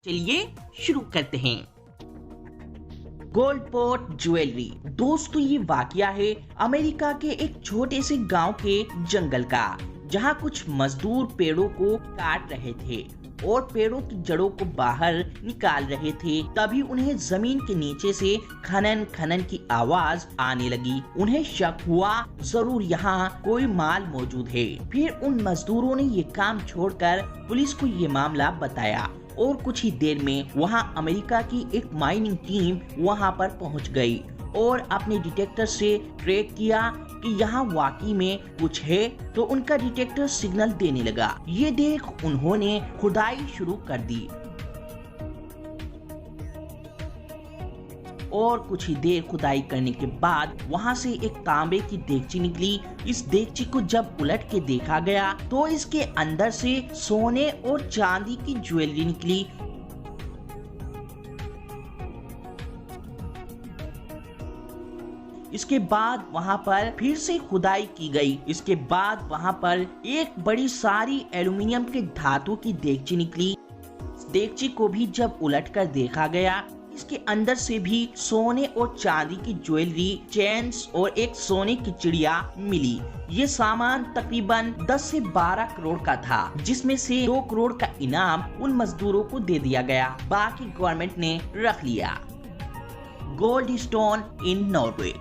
चलिए शुरू करते हैं। Gold pot jewellery. दोस्तों ये वाकया है अमेरिका के एक छोटे से गांव के जंगल का, जहां कुछ मजदूर पेड़ों को काट रहे थे और पेड़ों की जड़ों को बाहर निकाल रहे थे। तभी उन्हें जमीन के नीचे से खनन खनन की आवाज आने लगी। उन्हें शक हुआ जरूर यहाँ कोई माल मौजूद है। फिर उन मजदूरों ने ये काम छोड़कर पुलिस को ये मामला बताया और कुछ ही देर में वहां अमेरिका की एक माइनिंग टीम वहां पर पहुंच गई और अपने डिटेक्टर से ट्रैक किया कि यहाँ वाकई में कुछ है। तो उनका डिटेक्टर सिग्नल देने लगा। ये देख उन्होंने खुदाई शुरू कर दी और कुछ ही देर खुदाई करने के बाद वहां से एक तांबे की देगची निकली। इस देगची को जब उलट के देखा गया तो इसके अंदर से सोने और चांदी की ज्वेलरी निकली। इसके बाद वहां पर फिर से खुदाई की गई। इसके बाद वहां पर एक बड़ी सारी एल्युमिनियम के धातु की देगची निकली। देगची को भी जब उलटकर देखा गया, इसके अंदर से भी सोने और चांदी की ज्वेलरी, चेन्स और एक सोने की चिड़िया मिली। ये सामान तकरीबन 10 से 12 करोड़ का था, जिसमें से 2 करोड़ का इनाम उन मजदूरों को दे दिया गया, बाकी गवर्नमेंट ने रख लिया। Gold stone in Norway.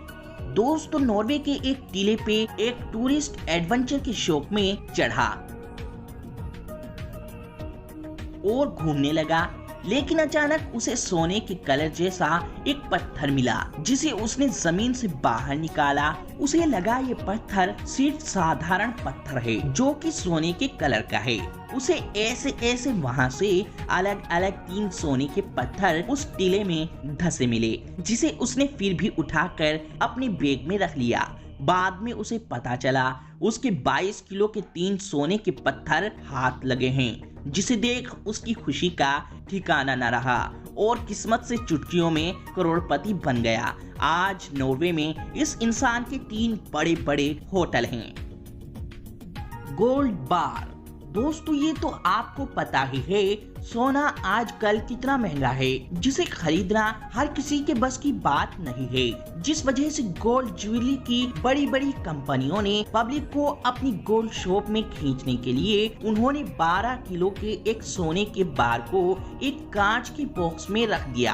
दोस्तों नॉर्वे के एक टीले पे एक टूरिस्ट एडवेंचर के शौक में चढ़ा और घूमने लगा, लेकिन अचानक उसे सोने के कलर जैसा एक पत्थर मिला, जिसे उसने जमीन से बाहर निकाला। उसे लगा ये पत्थर सिर्फ साधारण पत्थर है जो कि सोने के कलर का है। उसे ऐसे वहां से अलग अलग 3 सोने के पत्थर उस टीले में धसे मिले, जिसे उसने फिर भी उठाकर अपने बैग में रख लिया। बाद में उसे पता चला उसके 22 किलो के 3 सोने के पत्थर हाथ लगे हैं, जिसे देख उसकी खुशी का ठिकाना न रहा और किस्मत से चुटकियों में करोड़पति बन गया। आज नॉर्वे में इस इंसान के 3 बड़े बड़े होटल हैं। गोल्ड बार। दोस्तों ये तो आपको पता ही है सोना आजकल कितना महंगा है, जिसे खरीदना हर किसी के बस की बात नहीं है। जिस वजह से गोल्ड ज्वेलरी की बड़ी बड़ी कंपनियों ने पब्लिक को अपनी गोल्ड शॉप में खींचने के लिए उन्होंने 12 किलो के एक सोने के बार को एक कांच की बॉक्स में रख दिया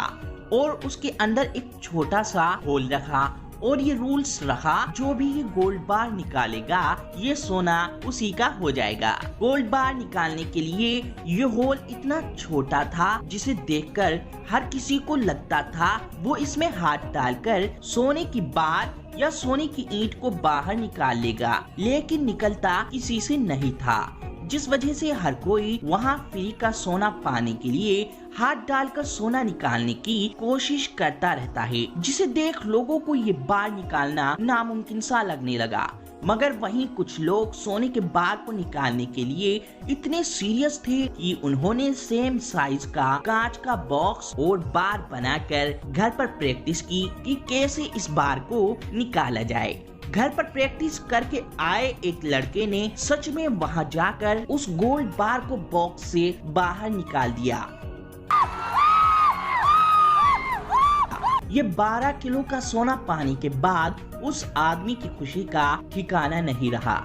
और उसके अंदर एक छोटा सा होल रखा और ये रूल्स रखा, जो भी ये गोल्ड बार निकालेगा ये सोना उसी का हो जाएगा। गोल्ड बार निकालने के लिए ये होल इतना छोटा था जिसे देखकर हर किसी को लगता था वो इसमें हाथ डालकर सोने की बार या सोने की ईंट को बाहर निकाल लेगा, लेकिन निकलता किसी से नहीं था। जिस वजह से हर कोई वहाँ फ्री का सोना पाने के लिए हाथ डालकर सोना निकालने की कोशिश करता रहता है, जिसे देख लोगों को ये बार निकालना नामुमकिन सा लगने लगा। मगर वहीं कुछ लोग सोने के बार को निकालने के लिए इतने सीरियस थे कि उन्होंने सेम साइज का कांच का बॉक्स और बार बनाकर घर पर प्रैक्टिस की कि कैसे इस बार को निकाला जाए। घर पर प्रैक्टिस करके आए एक लड़के ने सच में वहां जाकर उस गोल्ड बार को बॉक्स से बाहर निकाल दिया। ये 12 किलो का सोना पाने के बाद उस आदमी की खुशी का ठिकाना नहीं रहा।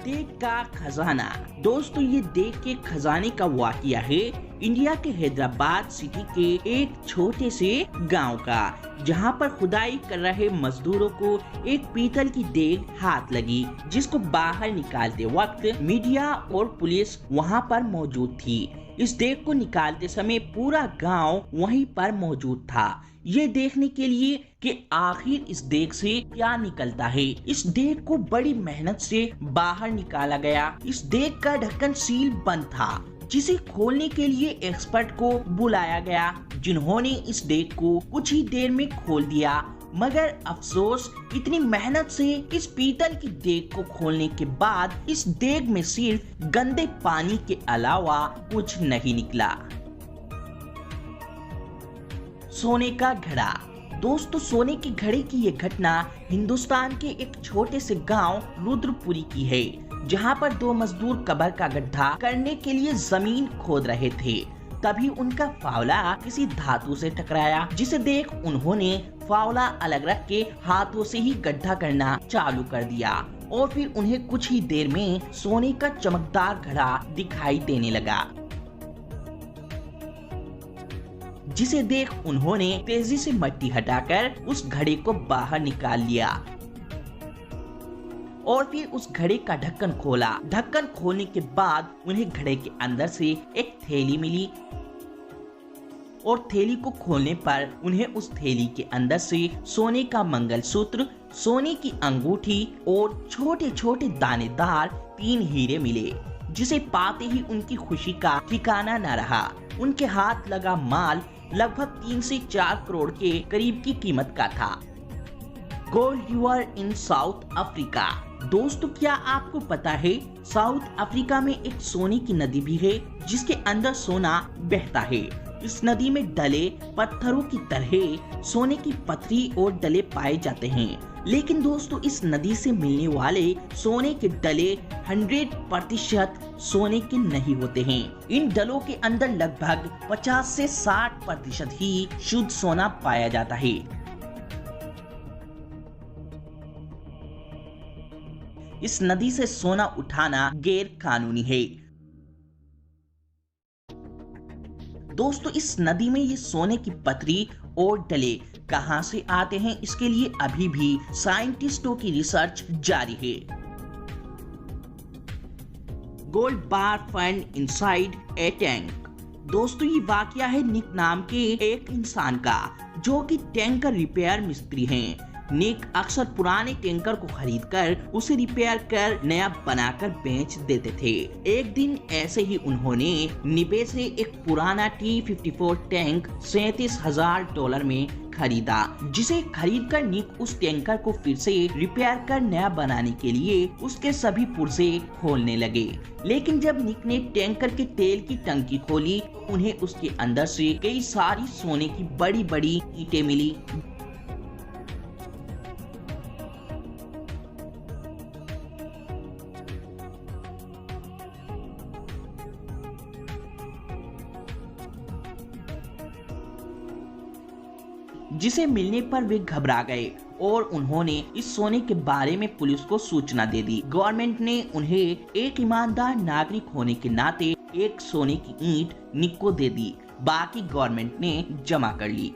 देख का खजाना। दोस्तों ये देख के खजाने का वाकया है इंडिया के हैदराबाद सिटी के एक छोटे से गांव का, जहां पर खुदाई कर रहे मजदूरों को एक पीतल की देग हाथ लगी, जिसको बाहर निकालते वक्त मीडिया और पुलिस वहां पर मौजूद थी। इस देग को निकालते समय पूरा गांव वहीं पर मौजूद था, ये देखने के लिए कि आखिर इस देग से क्या निकलता है। इस देग को बड़ी मेहनत से बाहर निकाला गया। इस देग का ढक्कन सील बंद था, जिसे खोलने के लिए एक्सपर्ट को बुलाया गया, जिन्होंने इस देग को कुछ ही देर में खोल दिया। मगर अफसोस, इतनी मेहनत से इस पीतल की देग को खोलने के बाद इस देग में सिर्फ गंदे पानी के अलावा कुछ नहीं निकला। सोने का घड़ा। दोस्तों सोने के घड़े की ये घटना हिंदुस्तान के एक छोटे से गांव रुद्रपुरी की है, जहां पर 2 मजदूर कब्र का गड्ढा करने के लिए जमीन खोद रहे थे। तभी उनका फावला किसी धातु से टकराया, जिसे देख उन्होंने फावला अलग रख के हाथों से ही गड्ढा करना चालू कर दिया और फिर उन्हें कुछ ही देर में सोने का चमकदार घड़ा दिखाई देने लगा, जिसे देख उन्होंने तेजी से मिट्टी हटाकर उस घड़े को बाहर निकाल लिया और फिर उस घड़े का ढक्कन खोला। ढक्कन खोलने के बाद उन्हें घड़े के अंदर से एक थैली मिली और थैली को खोलने पर उन्हें उस थैली के अंदर से सोने का मंगलसूत्र, सोने की अंगूठी और छोटे छोटे दानेदार 3 हीरे मिले, जिसे पाते ही उनकी खुशी का ठिकाना न रहा। उनके हाथ लगा माल लगभग 3 से 4 करोड़ के करीब की कीमत का था। Gold river in south Africa. दोस्तों, क्या आपको पता है साउथ अफ्रीका में एक सोने की नदी भी है जिसके अंदर सोना बहता है। इस नदी में डले पत्थरों की तरह सोने की पथरी और डले पाए जाते हैं। लेकिन दोस्तों, इस नदी से मिलने वाले सोने के डले 100% सोने के नहीं होते हैं। इन डलों के अंदर लगभग 50 से 60% ही शुद्ध सोना पाया जाता है। इस नदी से सोना उठाना गैर कानूनी है। दोस्तों, इस नदी में ये सोने की पथरी और डले कहां से आते हैं, इसके लिए अभी भी साइंटिस्टों की रिसर्च जारी है। Gold bar found inside a tank. दोस्तों, ये वाकया है निक नाम के एक इंसान का, जो कि टैंकर रिपेयर मिस्त्री हैं। निक अक्सर पुराने टैंकर को खरीदकर उसे रिपेयर कर नया बनाकर बेच देते थे। एक दिन ऐसे ही उन्होंने निबे से एक पुराना T-54 टैंक $37,000 में खरीदा, जिसे खरीदकर निक उस टैंकर को फिर से रिपेयर कर नया बनाने के लिए उसके सभी पुर्जे खोलने लगे। लेकिन जब निक ने टैंकर के तेल की टंकी खोली, उन्हें उसके अंदर से कई सारी सोने की बड़ी बड़ी ईंटें मिली। जिसे मिलने पर वे घबरा गए और उन्होंने इस सोने के बारे में पुलिस को सूचना दे दी। गवर्नमेंट ने उन्हें एक ईमानदार नागरिक होने के नाते एक सोने की ईंट निक को दे दी। बाकी गवर्नमेंट ने जमा कर ली।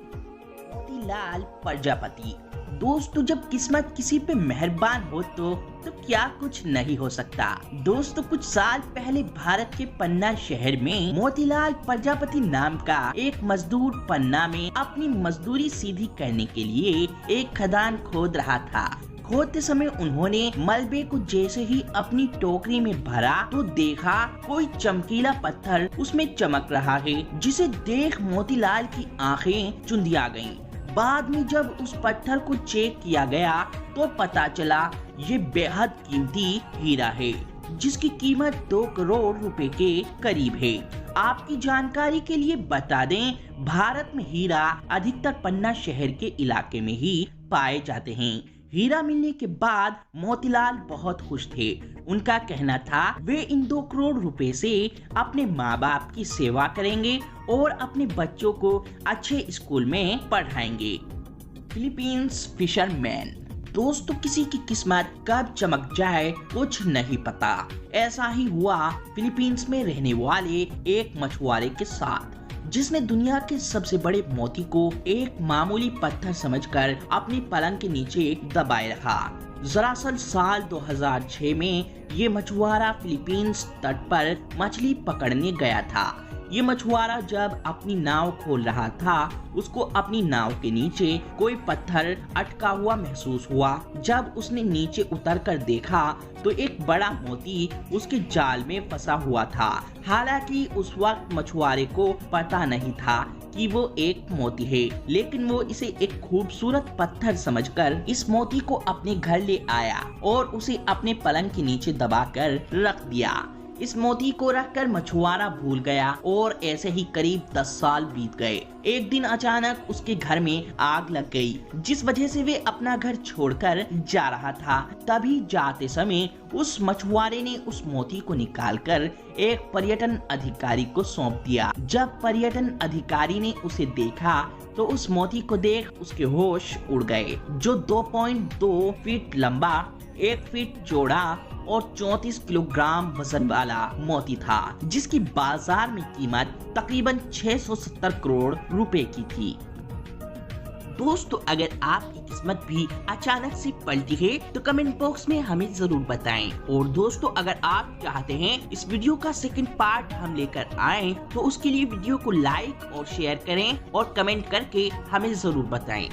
मोतीलाल प्रजापति। दोस्तों, जब किस्मत किसी पे मेहरबान हो तो क्या कुछ नहीं हो सकता। दोस्तों, कुछ साल पहले भारत के पन्ना शहर में मोतीलाल प्रजापति नाम का एक मजदूर पन्ना में अपनी मजदूरी सीधी करने के लिए एक खदान खोद रहा था। खोदते समय उन्होंने मलबे को जैसे ही अपनी टोकरी में भरा तो देखा कोई चमकीला पत्थर उसमें चमक रहा है, जिसे देख मोतीलाल की आंखें चुंधिया गईं। बाद में जब उस पत्थर को चेक किया गया तो पता चला ये बेहद कीमती हीरा है, जिसकी कीमत 2 करोड़ रुपए के करीब है। आपकी जानकारी के लिए बता दें, भारत में हीरा अधिकतर पन्ना शहर के इलाके में ही पाए जाते हैं। हीरा मिलने के बाद मोतीलाल बहुत खुश थे। उनका कहना था वे इन 2 करोड़ रुपए से अपने माँ बाप की सेवा करेंगे और अपने बच्चों को अच्छे स्कूल में पढ़ाएंगे। Philippines fisherman. दोस्तों, किसी की किस्मत कब चमक जाए कुछ नहीं पता। ऐसा ही हुआ फिलीपींस में रहने वाले एक मछुआरे के साथ, जिसने दुनिया के सबसे बड़े मोती को एक मामूली पत्थर समझकर अपनी पलंग के नीचे दबाए रखा। दरअसल साल 2006 में ये मछुआरा फिलीपींस तट पर मछली पकड़ने गया था। ये मछुआरा जब अपनी नाव खोल रहा था, उसको अपनी नाव के नीचे कोई पत्थर अटका हुआ महसूस हुआ। जब उसने नीचे उतरकर देखा तो एक बड़ा मोती उसके जाल में फंसा हुआ था। हालांकि उस वक्त मछुआरे को पता नहीं था कि वो एक मोती है, लेकिन वो इसे एक खूबसूरत पत्थर समझकर इस मोती को अपने घर ले आया और उसे अपने पलंग के नीचे दबाकर रख दिया। इस मोती को रखकर मछुआरा भूल गया और ऐसे ही करीब 10 साल बीत गए। एक दिन अचानक उसके घर में आग लग गई, जिस वजह से वे अपना घर छोड़कर जा रहा था। तभी जाते समय उस मछुआरे ने उस मोती को निकालकर एक पर्यटन अधिकारी को सौंप दिया। जब पर्यटन अधिकारी ने उसे देखा तो उस मोती को देख उसके होश उड़ गए, जो 2.2 फीट लंबा, 1 फीट चौड़ा और 34 किलोग्राम वजन वाला मोती था, जिसकी बाजार में कीमत तकरीबन 670 करोड़ रुपए की थी। दोस्तों, अगर आपकी किस्मत भी अचानक से पलटी है तो कमेंट बॉक्स में हमें जरूर बताएं। और दोस्तों, अगर आप चाहते हैं इस वीडियो का सेकंड पार्ट हम लेकर आएं तो उसके लिए वीडियो को लाइक और शेयर करें और कमेंट करके हमें जरूर बताएं।